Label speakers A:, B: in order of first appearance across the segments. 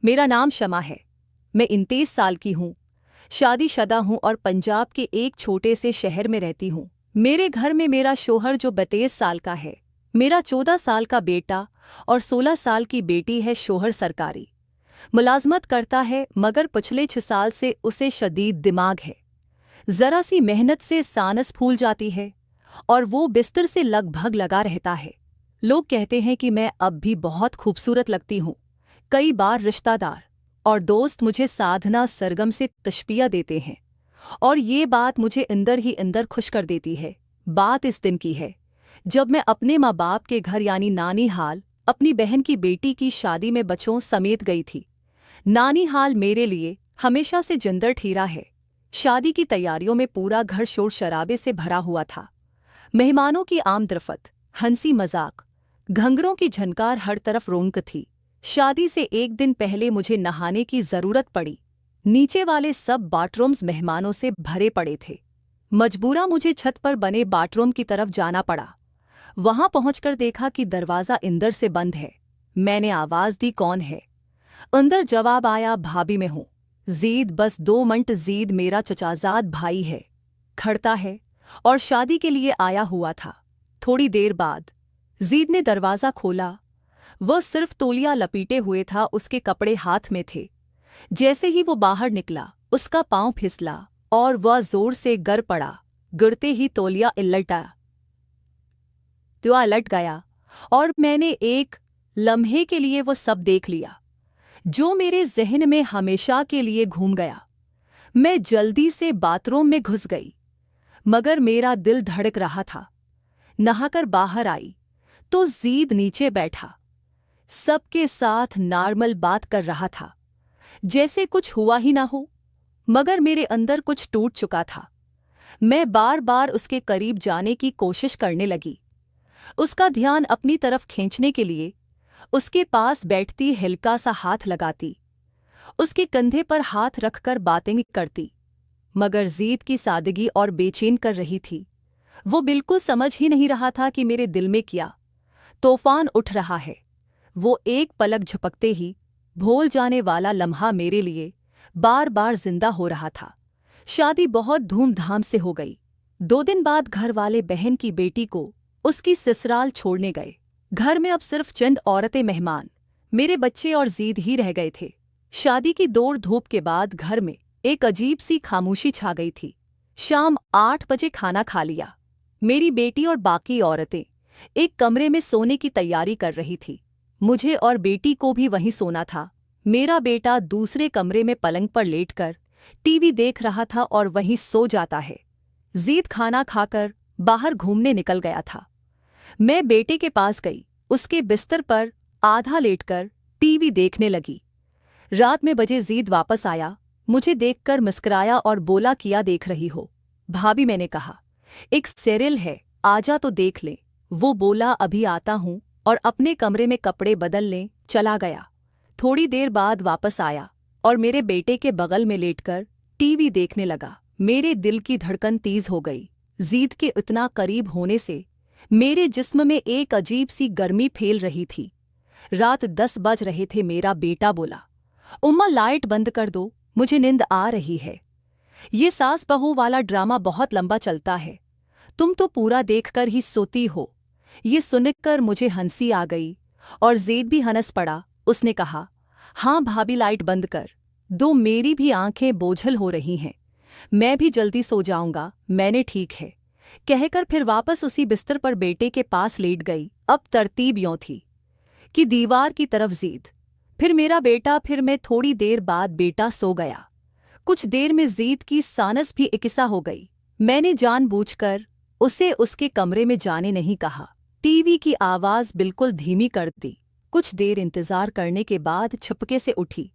A: मेरा नाम शमा है। मैं 29 साल की हूँ, शादीशुदा हूँ और पंजाब के एक छोटे से शहर में रहती हूँ। मेरे घर में मेरा शौहर जो 32 साल का है, मेरा 14 साल का बेटा और 16 साल की बेटी है। शौहर सरकारी मुलाजमत करता है, मगर पिछले 6 साल से उसे शदीद दिमाग है। जरा सी मेहनत से सांस फूल जाती है और वो बिस्तर से लगभग लगा रहता है। लोग कहते हैं कि मैं अब भी बहुत खूबसूरत लगती हूँ। कई बार रिश्तेदार और दोस्त मुझे साधना सरगम से तशबिया देते हैं और ये बात मुझे अंदर ही अंदर खुश कर देती है। बात इस दिन की है जब मैं अपने माँ बाप के घर यानी नानी हाल अपनी बहन की बेटी की शादी में बच्चों समेत गई थी। नानी हाल मेरे लिए हमेशा से जिंदर ठीरा है। शादी की तैयारियों में पूरा घर शोर शराबे से भरा हुआ था। मेहमानों की आमदरफत, हंसी मजाक, घंघरों की झनकार, हर तरफ रौनक थी। शादी से एक दिन पहले मुझे नहाने की जरूरत पड़ी। नीचे वाले सब बाथरूम्स मेहमानों से भरे पड़े थे। मजबूरा मुझे छत पर बने बाथरूम की तरफ जाना पड़ा। वहां पहुंचकर देखा कि दरवाजा अंदर से बंद है। मैंने आवाज दी, कौन है? अंदर जवाब आया, भाभी में हूं। जीद, बस 2 मिनट। जीद मेरा चचाजाद भाई है, खड़ता है और शादी के लिए आया हुआ था। थोड़ी देर बाद जीद ने दरवाज़ा खोला। वह सिर्फ तौलिया लपेटे हुए था, उसके कपड़े हाथ में थे। जैसे ही वो बाहर निकला उसका पांव फिसला और वह जोर से गिर पड़ा। गिरते ही तौलिया लट गया और मैंने एक लम्हे के लिए वो सब देख लिया जो मेरे जहन में हमेशा के लिए घूम गया। मैं जल्दी से बाथरूम में घुस गई, मगर मेरा दिल धड़क रहा था। नहाकर बाहर आई तो जीद नीचे बैठा, सबके साथ नॉर्मल बात कर रहा था, जैसे कुछ हुआ ही ना हो। मगर मेरे अंदर कुछ टूट चुका था। मैं बार बार उसके करीब जाने की कोशिश करने लगी, उसका ध्यान अपनी तरफ खींचने के लिए उसके पास बैठती, हल्का सा हाथ लगाती, उसके कंधे पर हाथ रखकर बातें करती। मगर जीद की सादगी और बेचैन कर रही थी। वो बिल्कुल समझ ही नहीं रहा था कि मेरे दिल में क्या तूफान उठ रहा है। वो एक पलक झपकते ही भूल जाने वाला लम्हा मेरे लिए बार बार जिंदा हो रहा था। शादी बहुत धूमधाम से हो गई। 2 दिन बाद घर वाले बहन की बेटी को उसकी ससुराल छोड़ने गए। घर में अब सिर्फ चंद औरतें, मेहमान, मेरे बच्चे और जीद ही रह गए थे। शादी की दौड़ धूप के बाद घर में एक अजीब सी खामोशी छा गई थी। शाम 8 बजे खाना खा लिया। मेरी बेटी और बाकी औरतें एक कमरे में सोने की तैयारी कर रही थी। मुझे और बेटी को भी वहीं सोना था। मेरा बेटा दूसरे कमरे में पलंग पर लेटकर टीवी देख रहा था और वहीं सो जाता है। जीद खाना खाकर बाहर घूमने निकल गया था। मैं बेटे के पास गई, उसके बिस्तर पर आधा लेटकर टीवी देखने लगी। रात में बजे जीद वापस आया, मुझे देखकर मुस्कुराया और बोला, किया देख रही हो? भाभी, मैंने कहा, एक सीरियल है, आजा तो देख ले। वो बोला, अभी आता हूँ, और अपने कमरे में कपड़े बदलने चला गया। थोड़ी देर बाद वापस आया और मेरे बेटे के बगल में लेटकर टीवी देखने लगा। मेरे दिल की धड़कन तेज हो गई। जीद के इतना करीब होने से मेरे जिस्म में एक अजीब सी गर्मी फैल रही थी। रात 10 बज रहे थे। मेरा बेटा बोला, उम्मा लाइट बंद कर दो, मुझे नींद आ रही है। ये सास बहू वाला ड्रामा बहुत लंबा चलता है, तुम तो पूरा देखकर ही सोती हो। ये सुनकर मुझे हंसी आ गई और ज़ेद भी हंस पड़ा। उसने कहा, हाँ भाभी, लाइट बंद कर दो, मेरी भी आंखें बोझल हो रही हैं, मैं भी जल्दी सो जाऊंगा। मैंने ठीक है कहकर फिर वापस उसी बिस्तर पर बेटे के पास लेट गई। अब तरतीब यूं थी कि दीवार की तरफ जीद, फिर मेरा बेटा, फिर मैं। थोड़ी देर बाद बेटा सो गया। कुछ देर में जीद की सांस भी इकिसा हो गई। मैंने जानबूझकर उसे उसके कमरे में जाने नहीं कहा। टीवी की आवाज बिल्कुल धीमी कर दी। कुछ देर इंतजार करने के बाद छुपके से उठी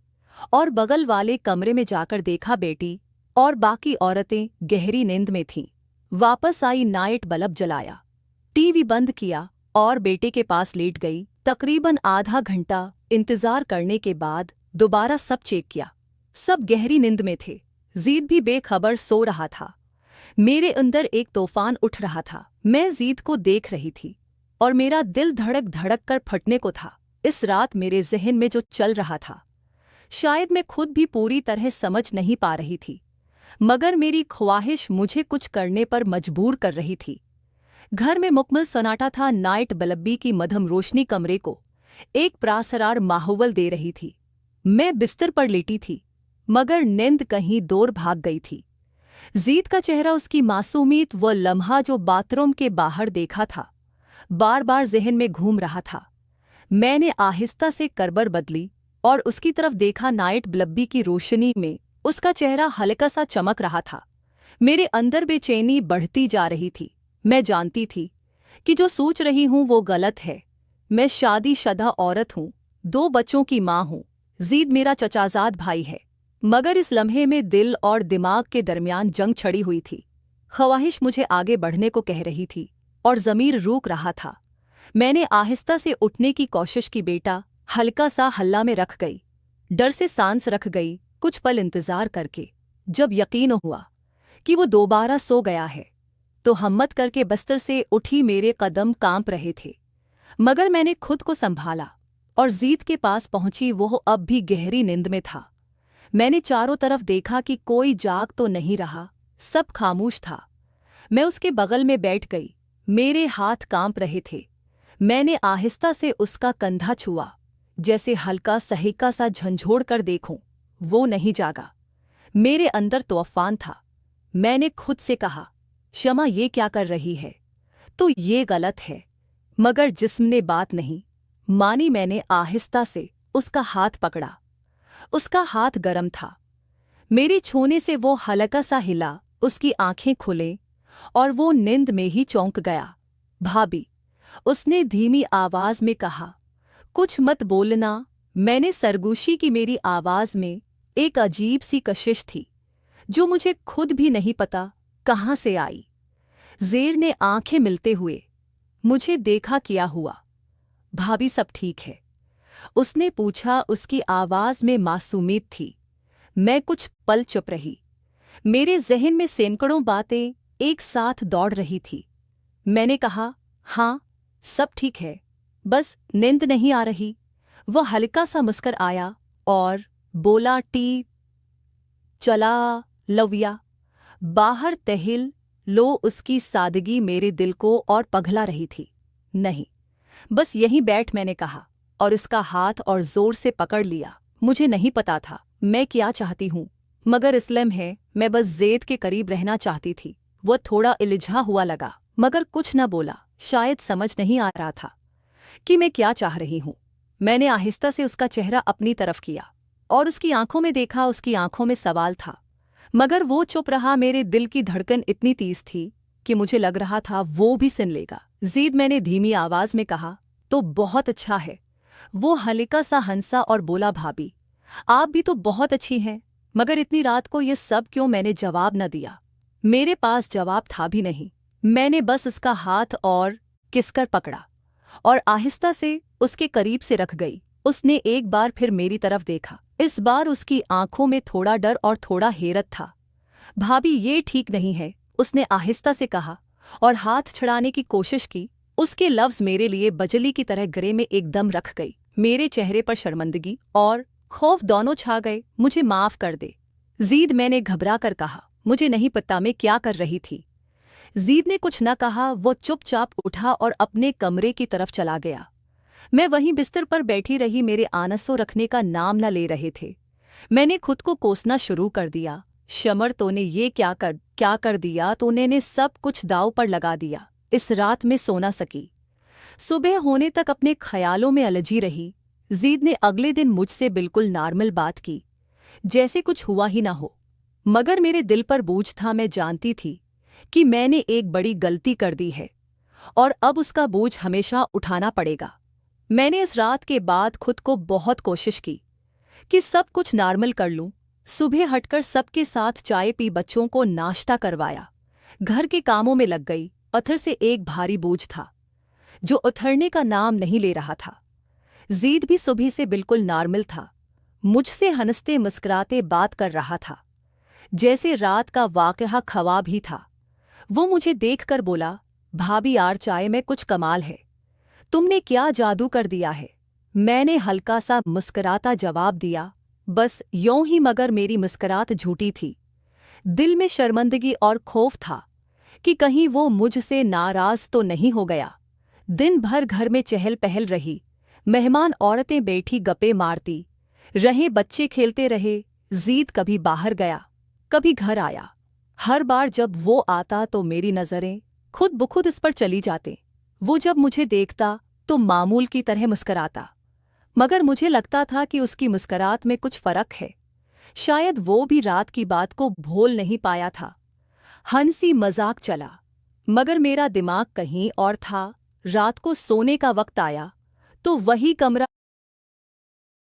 A: और बगल वाले कमरे में जाकर देखा बेटी और बाकी औरतें गहरी नींद में थीं। वापस आई, नाइट बल्ब जलाया, टीवी बंद किया और बेटे के पास लेट गई। तकरीबन आधा घंटा इंतजार करने के बाद दोबारा सब चेक किया, सब गहरी नींद में थे। जीद भी बेखबर सो रहा था। मेरे अंदर एक तूफान उठ रहा था। मैं जीद को देख रही थी और मेरा दिल धड़क धड़क कर फटने को था। इस रात मेरे जहन में जो चल रहा था शायद मैं खुद भी पूरी तरह समझ नहीं पा रही थी, मगर मेरी ख्वाहिश मुझे कुछ करने पर मजबूर कर रही थी। घर में मुकम्मल सन्नाटा था। नाइट बल्ब की मध्यम रोशनी कमरे को एक प्रासरार माहौल दे रही थी। मैं बिस्तर पर लेटी थी, मगर नींद कहीं दूर भाग गई थी। जीत का चेहरा, उसकी मासूमियत, वो लम्हा जो बाथरूम के बाहर देखा था, बार बार जहन में घूम रहा था। मैंने आहिस्ता से करबर बदली और उसकी तरफ देखा। नाइट बल्ब की रोशनी में उसका चेहरा हल्का सा चमक रहा था। मेरे अंदर बेचैनी बढ़ती जा रही थी। मैं जानती थी कि जो सोच रही हूं वो गलत है। मैं शादीशुदा औरत हूं, 2 बच्चों की मां हूं। जीद मेरा चचाजाद भाई है, मगर इस लम्हे में दिल और दिमाग के दरमियान जंग छड़ी हुई थी। ख्वाहिश मुझे आगे बढ़ने को कह रही थी और ज़मीर रोक रहा था। मैंने आहिस्ता से उठने की कोशिश की। बेटा हल्का सा हल्ला में रख गई, डर से सांस रख गई। कुछ पल इंतजार करके जब यकीन हुआ कि वो दोबारा सो गया है, तो हिम्मत करके बिस्तर से उठी। मेरे कदम कांप रहे थे, मगर मैंने खुद को संभाला और जीत के पास पहुंची। वो अब भी गहरी नींद में था। मैंने चारों तरफ देखा कि कोई जाग तो नहीं रहा, सब खामोश था। मैं उसके बगल में बैठ गई, मेरे हाथ कांप रहे थे। मैंने आहिस्ता से उसका कंधा छुआ, जैसे हल्का सहीका सा झंझोड़ कर देखूं। वो नहीं जागा। मेरे अंदर तूफान था। मैंने खुद से कहा, शमा ये क्या कर रही है, तो ये गलत है। मगर जिस्म ने बात नहीं मानी। मैंने आहिस्ता से उसका हाथ पकड़ा। उसका हाथ गर्म था। मेरे छूने से वो हल्का सा हिला, उसकी आंखें खुले और वो नींद में ही चौंक गया। भाभी, उसने धीमी आवाज में कहा, कुछ मत बोलना। मैंने सरगोशी की। मेरी आवाज में एक अजीब सी कशिश थी जो मुझे खुद भी नहीं पता कहाँ से आई। ज़ेर ने आंखें मिलते हुए मुझे देखा किया हुआ। भाभी सब ठीक है? उसने पूछा। उसकी आवाज में मासूमियत थी। मैं कुछ पल चुप रही। मेरे जहन में सैकड़ों बातें एक साथ दौड़ रही थी। मैंने कहा, हाँ सब ठीक है, बस नींद नहीं आ रही। वो हल्का सा मुस्कुर आया और बोला, टी चला लविया, बाहर टहल लो। उसकी सादगी मेरे दिल को और पघला रही थी। नहीं, बस यहीं बैठ, मैंने कहा, और उसका हाथ और जोर से पकड़ लिया। मुझे नहीं पता था मैं क्या चाहती हूँ, मगर इस लम्हे मैं बस ज़ेद के करीब रहना चाहती थी। वो थोड़ा उलझा हुआ लगा, मगर कुछ न बोला। शायद समझ नहीं आ रहा था कि मैं क्या चाह रही हूँ। मैंने आहिस्ता से उसका चेहरा अपनी तरफ किया और उसकी आंखों में देखा। उसकी आंखों में सवाल था, मगर वो चुप रहा। मेरे दिल की धड़कन इतनी तेज थी कि मुझे लग रहा था वो भी सुन लेगा। ज़ीद, मैंने धीमी आवाज में कहा, तो बहुत अच्छा है। वो हल्का सा हंसा और बोला, भाभी आप भी तो बहुत अच्छी हैं, मगर इतनी रात को ये सब क्यों? मैंने जवाब न दिया। मेरे पास जवाब था भी नहीं। मैंने बस उसका हाथ और किसकर पकड़ा और आहिस्ता से उसके करीब से रख गई। उसने एक बार फिर मेरी तरफ देखा। इस बार उसकी आंखों में थोड़ा डर और थोड़ा हैरत था। भाभी ये ठीक नहीं है, उसने आहिस्ता से कहा और हाथ छुड़ाने की कोशिश की। उसके लफ्ज मेरे लिए बजली की तरह गले में एकदम रख गई। मेरे चेहरे पर शर्मिंदगी और खौफ दोनों छा गए। मुझे माफ कर दे ज़ीद, मैंने घबरा कर कहा। मुझे नहीं पता मैं क्या कर रही थी। ज़ीद ने कुछ न कहा। वो चुपचाप उठा और अपने कमरे की तरफ चला गया। मैं वहीं बिस्तर पर बैठी रही। मेरे आंसू रखने का नाम न ले रहे थे। मैंने खुद को कोसना शुरू कर दिया। शमर, तूने ये क्या कर दिया? तूने ने सब कुछ दांव पर लगा दिया। इस रात में सो न सकी। सुबह होने तक अपने ख्यालों में उलझी रही। ज़ीद ने अगले दिन मुझसे बिल्कुल नॉर्मल बात की, जैसे कुछ हुआ ही ना हो। मगर मेरे दिल पर बोझ था। मैं जानती थी कि मैंने एक बड़ी गलती कर दी है और अब उसका बोझ हमेशा उठाना पड़ेगा। मैंने इस रात के बाद खुद को बहुत कोशिश की कि सब कुछ नॉर्मल कर लूं। सुबह हटकर सबके साथ चाय पी, बच्चों को नाश्ता करवाया, घर के कामों में लग गई। अथर से एक भारी बोझ था जो उतरने का नाम नहीं ले रहा था। ज़ीद भी सुबह से बिल्कुल नॉर्मल था। मुझसे हंसते मुस्कुराते बात कर रहा था, जैसे रात का वाक़या ख्वाब ही था। वो मुझे देखकर बोला, भाभी यार चाय में कुछ कमाल है, तुमने क्या जादू कर दिया है? मैंने हल्का सा मुस्कुराता जवाब दिया, बस यूं ही, मगर मेरी मुस्कुराहट झूठी थी। दिल में शर्मिंदगी और खौफ था कि कहीं वो मुझसे नाराज तो नहीं हो गया। दिन भर घर में चहल पहल रही। मेहमान औरतें बैठी गप्पे मारती रहे, बच्चे खेलते रहे। जीत कभी बाहर गया, कभी घर आया। हर बार जब वो आता तो मेरी नज़रें खुद ब खुद इस पर चली जाते। वो जब मुझे देखता तो मामूल की तरह मुस्कराता, मगर मुझे लगता था कि उसकी मुस्कुराहट में कुछ फर्क है। शायद वो भी रात की बात को भूल नहीं पाया था। हंसी मजाक चला, मगर मेरा दिमाग कहीं और था। रात को सोने का वक्त आया तो वही कमरा